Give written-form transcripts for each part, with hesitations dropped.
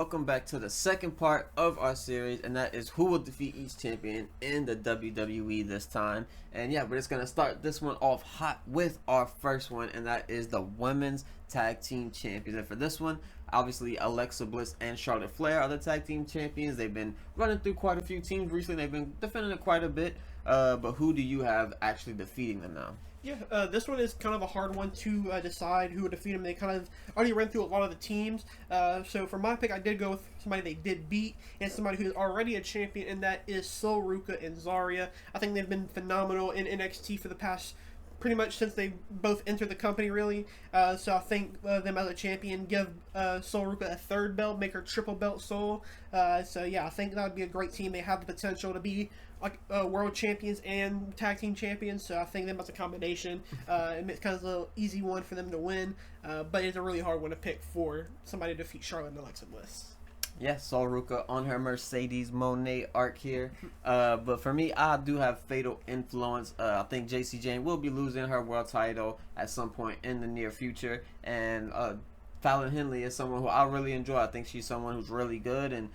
Welcome back to the second part of our series, and that is who will defeat each champion in the WWE this time. And yeah, we're just gonna start this one off hot with our first one, and that is the women's tag team champions. And for this one, obviously Alexa Bliss and Charlotte Flair are the tag team champions. They've been running through quite a few teams recently. They've been defending it quite a bit. But who do you have actually defeating them now? Yeah, this one is kind of a hard one to decide who would defeat them. They kind of already ran through a lot of the teams. So for my pick, I did go with somebody they did beat and somebody who's already a champion, and that is Sol Ruca and Zarya. I think they've been phenomenal in NXT for the past pretty much since they both entered the company, really. So I think them as a champion, give Sol Ruca a third belt, make her triple belt Sol. So yeah, I think that would be a great team. They have the potential to be like world champions and tag team champions. So I think them as a combination, it's kind of an easy one for them to win. But it's a really hard one to pick for somebody to defeat Charlotte and Alexa Bliss. Yes, Sol Ruca on her Mercedes Monet arc here. But for me, I do have Fatal Influence. I think JC Jane will be losing her world title at some point in the near future. And Fallon Henley is someone who I really enjoy. I think she's someone who's really good, and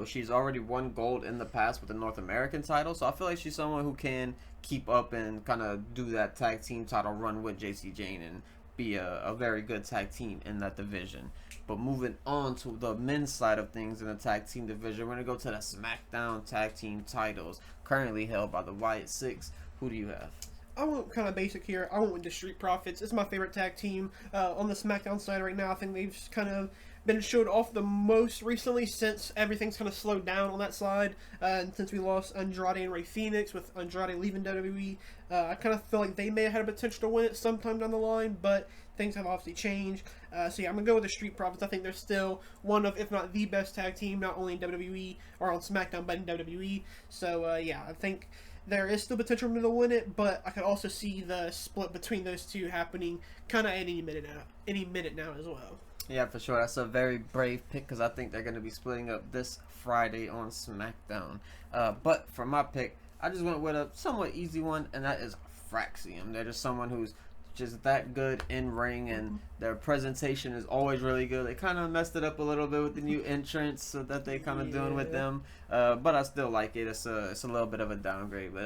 she's already won gold in the past with the North American title. So I feel like she's someone who can keep up and kind of do that tag team title run with JC Jane and be a very good tag team in that division. But moving on to the men's side of things in the tag team division, we're going to go to the SmackDown tag team titles currently held by the Wyatt Six. Who do you have? I went kind of basic here. I went with the Street Profits. It's my favorite tag team on the SmackDown side right now. I think they've kind of been showed off the most recently since everything's kind of slowed down on that side. And since we lost Andrade and Rey Fenix with Andrade leaving WWE, I kind of feel like they may have had a potential to win it sometime down the line, but things have obviously changed. So yeah, I'm going to go with the Street Profits. I think they're still one of, if not the best tag team, not only in WWE or on SmackDown, but in WWE. So yeah, I think there is still potential for them to win it, but I could also see the split between those two happening kind of any minute now as well. Yeah, for sure. That's a very brave pick because I think they're going to be splitting up this Friday on SmackDown. But for my pick, I just went with a somewhat easy one, and that is Fraxium. They're just someone who's just that good in ring, and their presentation is always really good. They kind of messed it up a little bit with the new entrance so that they kind of doing with them, but I still like it. It's a little bit of a downgrade, but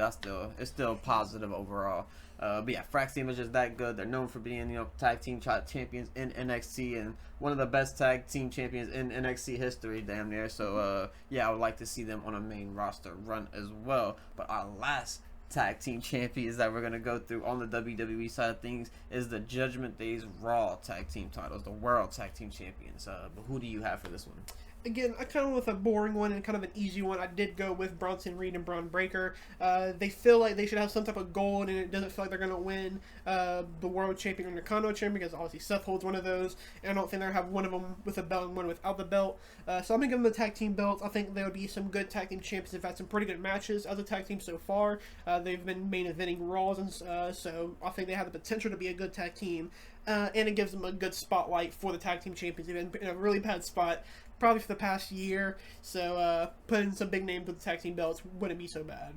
it's still positive overall. But yeah, Fraxium is just that good. They're known for being tag team champions in NXT and one of the best tag team champions in NXT history, damn near. So yeah, I would like to see them on a main roster run as well. But our last tag team champions that we're going to go through on the WWE side of things is the Judgment Day's Raw tag team titles, the World Tag Team Champions. But who do you have for this one? Again, I kind of went with a boring one and kind of an easy one. I did go with Bronson Reed and Braun Breaker. They feel like they should have some type of goal, and it doesn't feel like they're going to win the World Champion or the Intercontinental Champion, because obviously Seth holds one of those, and I don't think they're going to have one of them with a belt and one without the belt. So I'm going to give them the tag team belts. I think there would be some good tag team champions. They've had some pretty good matches as a tag team so far. They've been main eventing Raws, and so I think they have the potential to be a good tag team. And it gives them a good spotlight for the tag team champions. They've been in a really bad spot probably for the past year, so putting some big names with the tag team belts wouldn't be so bad.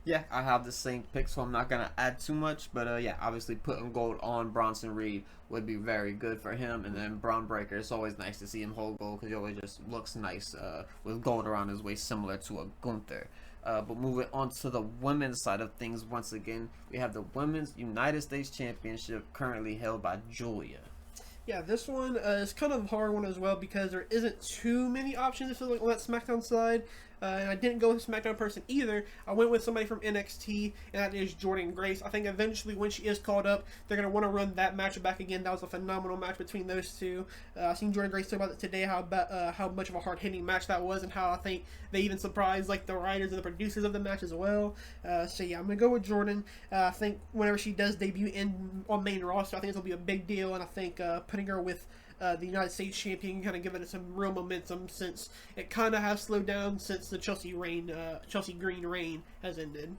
Yeah, I have the same pick, so I'm not going to add too much, but yeah, obviously putting gold on Bronson Reed would be very good for him, and then Braun Breaker, it's always nice to see him hold gold because he always just looks nice with gold around his waist, similar to a Gunther. But moving on to the women's side of things, once again, we have the Women's United States Championship currently held by Julia. Yeah, this one is kind of a hard one as well because there isn't too many options, it feels like, on that SmackDown side. And I didn't go with a SmackDown person either. I went with somebody from NXT, and that is Jordynne Grace. I think eventually when she is called up, they're going to want to run that match back again. That was a phenomenal match between those two. I seen Jordynne Grace talk about it today, how much of a hard-hitting match that was, and how I think they even surprised like the writers and the producers of the match as well. So yeah, I'm going to go with Jordynne. I think whenever she does debut on main roster, I think it'll be a big deal, and I think putting her with the United States champion, kind of giving it some real momentum since it kind of has slowed down since the Chelsea Green reign has ended.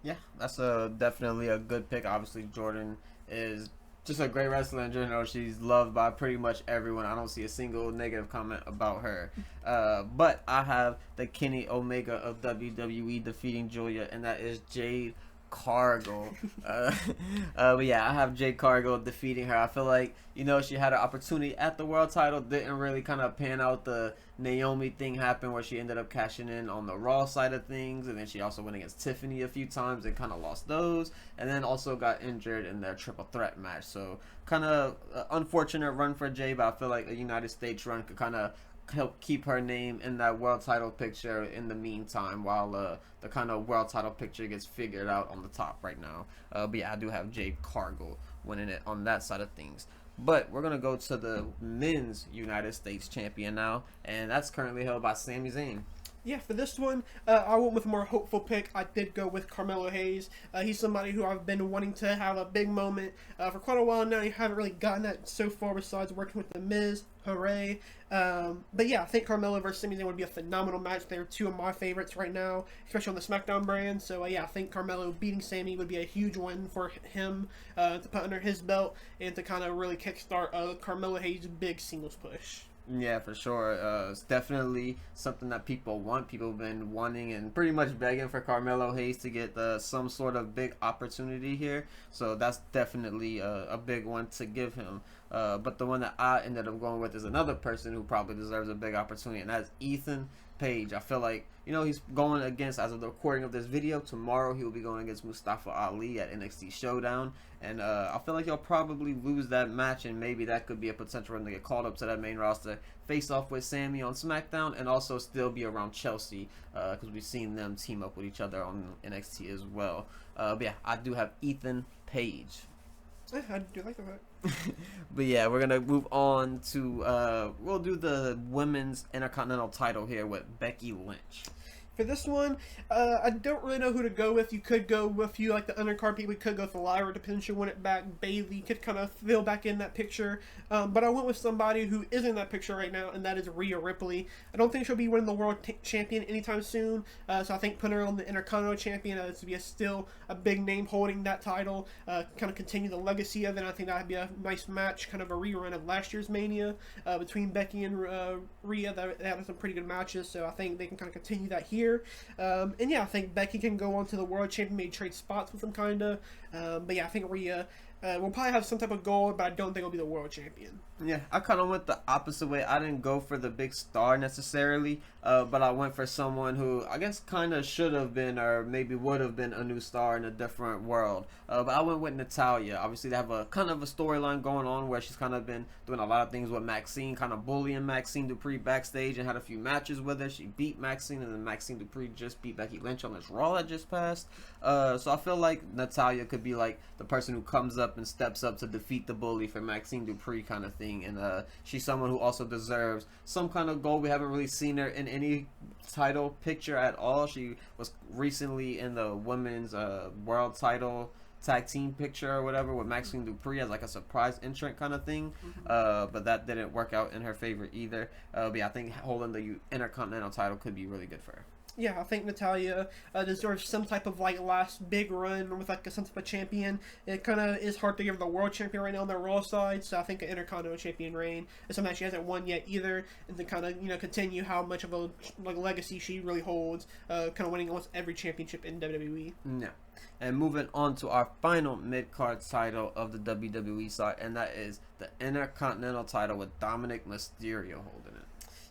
Yeah, that's definitely a good pick. Obviously, Jordynne is just a great wrestler in general. She's loved by pretty much everyone. I don't see a single negative comment about her. But I have the Kenny Omega of WWE defeating Julia, and that is Jade Cargill. But yeah, I have Jade Cargill defeating her. I feel like, she had an opportunity at the world title, didn't really kind of pan out. The Naomi thing happened where she ended up cashing in on the Raw side of things, and then she also went against Tiffany a few times and kind of lost those, and then also got injured in their triple threat match. So kind of unfortunate run for Jay, but I feel like a United States run could kind of help keep her name in that world title picture in the meantime while the kind of world title picture gets figured out on the top right now. But yeah, I do have Jade Cargill winning it on that side of things. But we're going to go to the men's United States champion now, and that's currently held by Sami Zayn. Yeah, for this one, I went with a more hopeful pick. I did go with Carmelo Hayes. He's somebody who I've been wanting to have a big moment for quite a while now. You haven't really gotten that so far besides working with The Miz. Hooray. But yeah, I think Carmelo versus Sami Zayn would be a phenomenal match. They're two of my favorites right now, especially on the SmackDown brand. So yeah, I think Carmelo beating Sami would be a huge win for him to put under his belt and to kind of really kickstart Carmelo Hayes' big singles push. Yeah, for sure. It's definitely something that people want. People have been wanting and pretty much begging for Carmelo Hayes to get some sort of big opportunity here. So that's definitely a big one to give him. But the one that I ended up going with is another person who probably deserves a big opportunity, and that's Ethan Page. I feel like, he's going against, as of the recording of this video, tomorrow he will be going against Mustafa Ali at NXT Showdown, and I feel like he'll probably lose that match, and maybe that could be a potential run to get called up to that main roster, face off with Sami on SmackDown, and also still be around Chelsea, because we've seen them team up with each other on NXT as well. But yeah, I do have Ethan Page. I do like that. But yeah, we're gonna move on to we'll do the women's Intercontinental title here with Becky Lynch. For this one, I don't really know who to go with. You could go with like the undercard people. You could go with Lyra to potentially win it back. Bayley could kind of fill back in that picture. But I went with somebody who is in that picture right now, and that is Rhea Ripley. I don't think she'll be winning the world champion anytime soon. So I think putting her on the Intercontinental champion to be still a big name holding that title, kind of continue the legacy of it. I think that would be a nice match, kind of a rerun of last year's Mania between Becky and Rhea. They had some pretty good matches, so I think they can kind of continue that here. And yeah, I think Becky can go on to the world champion, maybe trade spots with them, kind of. But yeah, I think Rhea will probably have some type of goal, but I don't think it'll be the world champion. Yeah, I kind of went the opposite way. I didn't go for the big star necessarily, but I went for someone who I guess kind of should have been or maybe would have been a new star in a different world. But I went with Natalya. Obviously, they have a kind of a storyline going on where she's kind of been doing a lot of things with Maxine, kind of bullying Maxine Dupree backstage and had a few matches with her. She beat Maxine, and then Maxine Dupree just beat Becky Lynch on this Raw that just passed. So I feel like Natalya could be like the person who comes up and steps up to defeat the bully for Maxine Dupree kind of thing. And she's someone who also deserves some kind of goal. We haven't really seen her in any title picture at all. She was recently in the women's world title tag team picture or whatever with Maxine Dupree as like a surprise entrant kind of thing. But that didn't work out in her favor either. But yeah, I think holding the Intercontinental title could be really good for her. Yeah, I think Natalya deserves some type of like last big run with like some type of champion. It kind of is hard to give the world champion right now on the Raw side, so I think an Intercontinental champion reign is something that she hasn't won yet either, and to kind of continue how much of a like legacy she really holds, kind of winning almost every championship in WWE. Yeah. And moving on to our final mid-card title of the WWE side, and that is the Intercontinental title with Dominic Mysterio holding it.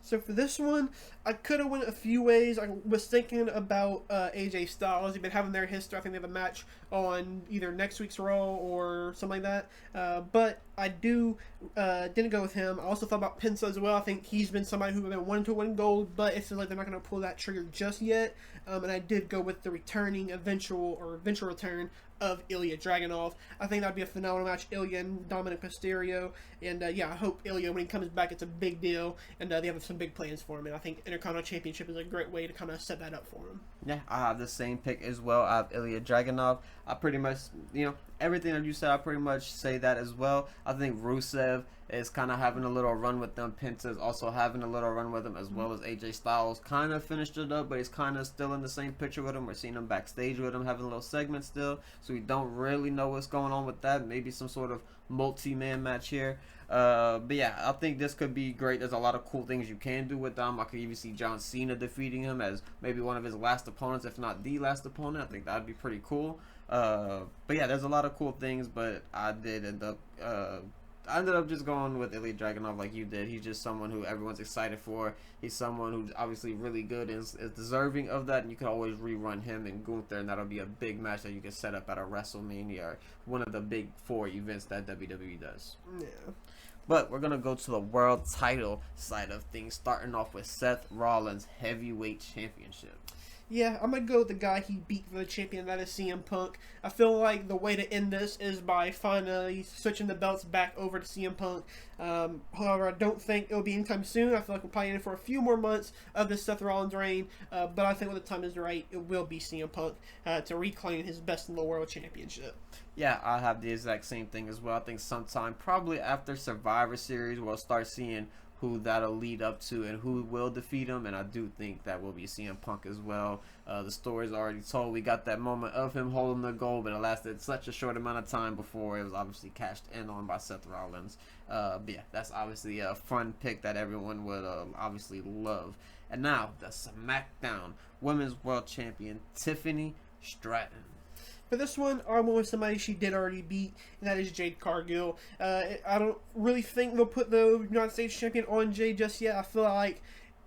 So for this one, I could have went a few ways. I was thinking about AJ Styles. They've been having their history. I think they have a match on either next week's Raw or something like that. But I didn't go with him. I also thought about Penta as well. I think he's been somebody who has been wanting to win gold, but it feels like they're not going to pull that trigger just yet. And I did go with the returning eventual return of Ilya Dragunov. I think that'd be a phenomenal match, Ilya and Dominic Mysterio. And yeah, I hope Ilya, when he comes back, it's a big deal, and they have some big plans for him. And I think Intercontinental Championship is a great way to kind of set that up for him. Yeah, I have the same pick as well. I have Ilya Dragunov. I pretty much, everything that you said, I pretty much say that as well. I think Rusev is kind of having a little run with them. Penta is also having a little run with them, as well as AJ Styles kind of finished it up, but he's kind of still in the same picture with him. We're seeing him backstage with him, having a little segment still, so we don't really know what's going on with that. Maybe some sort of multi-man match here. But yeah, I think this could be great. There's a lot of cool things you can do with Dom. I could even see John Cena defeating him as maybe one of his last opponents, if not the last opponent. I think that'd be pretty cool. But yeah, there's a lot of cool things, but I ended up just going with Ilya Dragunov like you did. He's just someone who everyone's excited for. He's someone who's obviously really good and is deserving of that. And you can always rerun him and Gunther, and that'll be a big match that you can set up at a WrestleMania or one of the big 4 events that WWE does. Yeah. But we're going to go to the world title side of things, starting off with Seth Rollins' Heavyweight Championship. Yeah, I'm going to go with the guy he beat for the champion, that is CM Punk. I feel like the way to end this is by finally switching the belts back over to CM Punk. However, I don't think it'll be anytime soon. I feel like we'll probably in for a few more months of this Seth Rollins reign. But I think when the time is right, it will be CM Punk to reclaim his Best in the World Championship. Yeah, I have the exact same thing as well. I think sometime, probably after Survivor Series, we'll start seeing who that'll lead up to and who will defeat him, and I do think that will be CM Punk as well. The story's already told. We got that moment of him holding the gold, but it lasted such a short amount of time before it was obviously cashed in on by Seth Rollins. But yeah, that's obviously a fun pick that everyone would obviously love. And now, the SmackDown Women's World Champion, Tiffany Stratton. For this one, I went with somebody she did already beat, and that is Jade Cargill. I don't really think they'll put the United States champion on Jade just yet. I feel like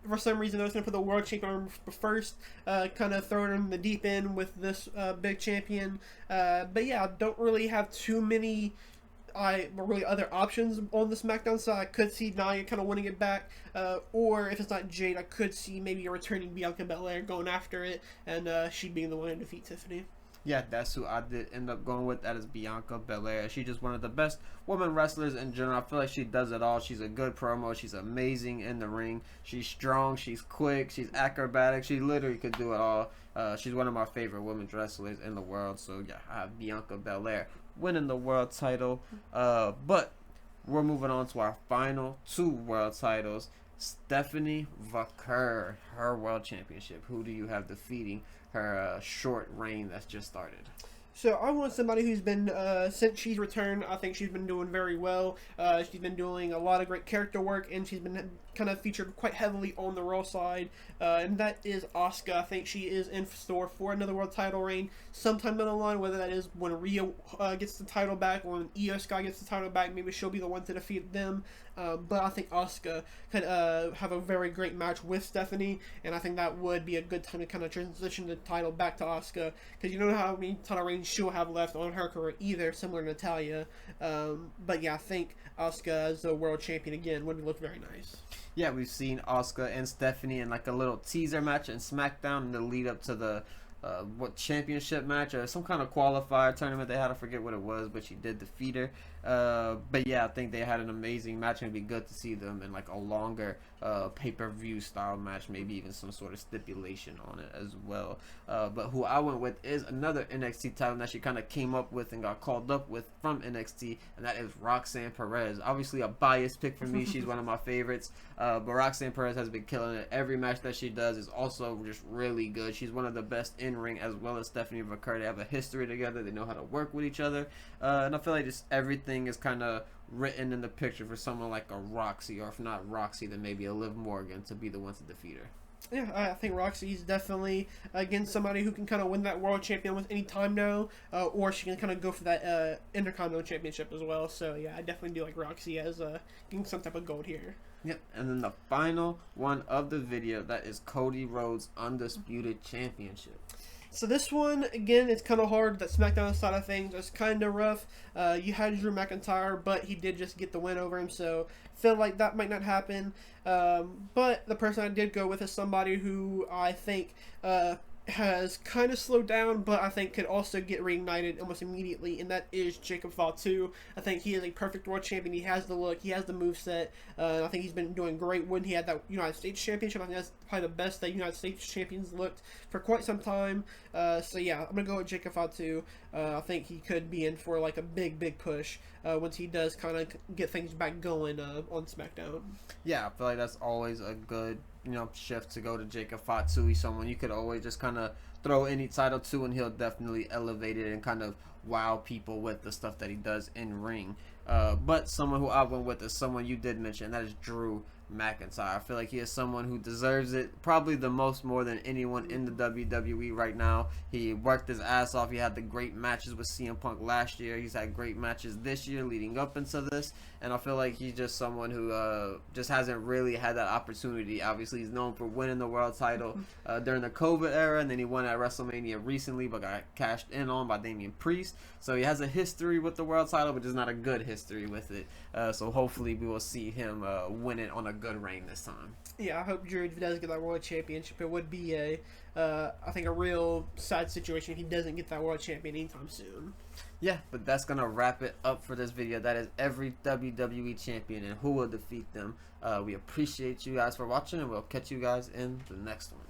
for some reason they're going to put the world champion on first, kind of throwing him in the deep end with this big champion. But yeah, I don't really have too many really other options on the SmackDown side. I could see Nia kind of winning it back, or if it's not Jade, I could see maybe a returning Bianca Belair going after it, and she being the one to defeat Tiffany. Yeah, that's who I did end up going with. That is Bianca Belair. She's just one of the best women wrestlers in general. I feel like she does it all. She's a good promo. She's amazing in the ring. She's strong. She's quick. She's acrobatic. She literally could do it all. She's one of my favorite women's wrestlers in the world. So, yeah, I have Bianca Belair winning the world title. But we're moving on to our final 2 world titles. Stephanie Vaquer, her world championship. Who do you have defeating her short reign that's just started? So I want somebody who's been, since she's returned, I think she's been doing very well. She's been doing a lot of great character work, and she's been kind of featured quite heavily on the Raw side, and that is Asuka. I think she is in store for another world title reign sometime down the line, whether that is when Rhea gets the title back or when Io Sky gets the title back. Maybe she'll be the one to defeat them. But I think Asuka could have a very great match with Stephanie, and I think that would be a good time to kind of transition the title back to Asuka, because you don't know how many title reigns she'll have left on her career either, similar to Natalya. But yeah, I think Asuka as the world champion again would look very nice. Yeah, we've seen Asuka and Stephanie in like a little teaser match in SmackDown in the lead up to the championship match or some kind of qualifier tournament they had. I forget what it was, but she did defeat her. But yeah, I think they had an amazing match, and it'd be good to see them in like a longer pay-per-view style match, maybe even some sort of stipulation on it as well. But who I went with is another NXT title that she kind of came up with and got called up with from NXT, and that is Roxanne Perez. Obviously a biased pick for me. She's one of my favorites, but Roxanne Perez has been killing it. Every match that she does is also just really good. She's one of the best in ring, as well as Stephanie Vaquer. They have a history together. They know how to work with each other, and I feel like just everything is kind of written in the picture for someone like a Roxy, or if not Roxy, then maybe a Liv Morgan to be the one to defeat her. Yeah, I think Roxy's definitely, again, somebody who can kind of win that world champion with any time now, or she can kind of go for that Intercontinental Championship as well. So, yeah, I definitely do like Roxy as getting some type of gold here. Yep, and then the final one of the video, that is Cody Rhodes' Undisputed Championship. So this one, again, it's kind of hard. That SmackDown side of things is kind of rough. You had Drew McIntyre, but he did just get the win over him, so I feel like that might not happen. But the person I did go with is somebody who I think has kind of slowed down, but I think could also get reignited almost immediately, and that is Jacob Fatu. I think he is a perfect world champion. He has the look, he has the moveset. I think he's been doing great when he had that United States Championship. I think that's probably the best that United States champions looked for quite some time. So yeah, I'm gonna go with Jacob Fatu. I think he could be in for like a big push once he does kind of get things back going on SmackDown. Yeah, I feel like that's always a good shift to go to Jacob Fatu. He's someone you could always just kind of throw any title to, and he'll definitely elevate it and kind of wow people with the stuff that he does in ring. But someone who I went with is someone you did mention, that is Drew McIntyre. I feel like he is someone who deserves it probably the most, more than anyone in the WWE right now. He worked his ass off. He had the great matches with CM Punk last year. He's had great matches this year leading up into this, and I feel like he's just someone who just hasn't really had that opportunity. Obviously, he's known for winning the world title during the COVID era, and then he won at WrestleMania recently, but got cashed in on by Damian Priest. So he has a history with the world title, but just not a good history with it. So hopefully we will see him win it on a good reign this time. Yeah, I hope Drew does get that world championship. It would be I think a real sad situation if he doesn't get that world champion anytime soon. Yeah, but that's going to wrap it up for this video. That is every WWE champion and who will defeat them. We appreciate you guys for watching, and we'll catch you guys in the next one.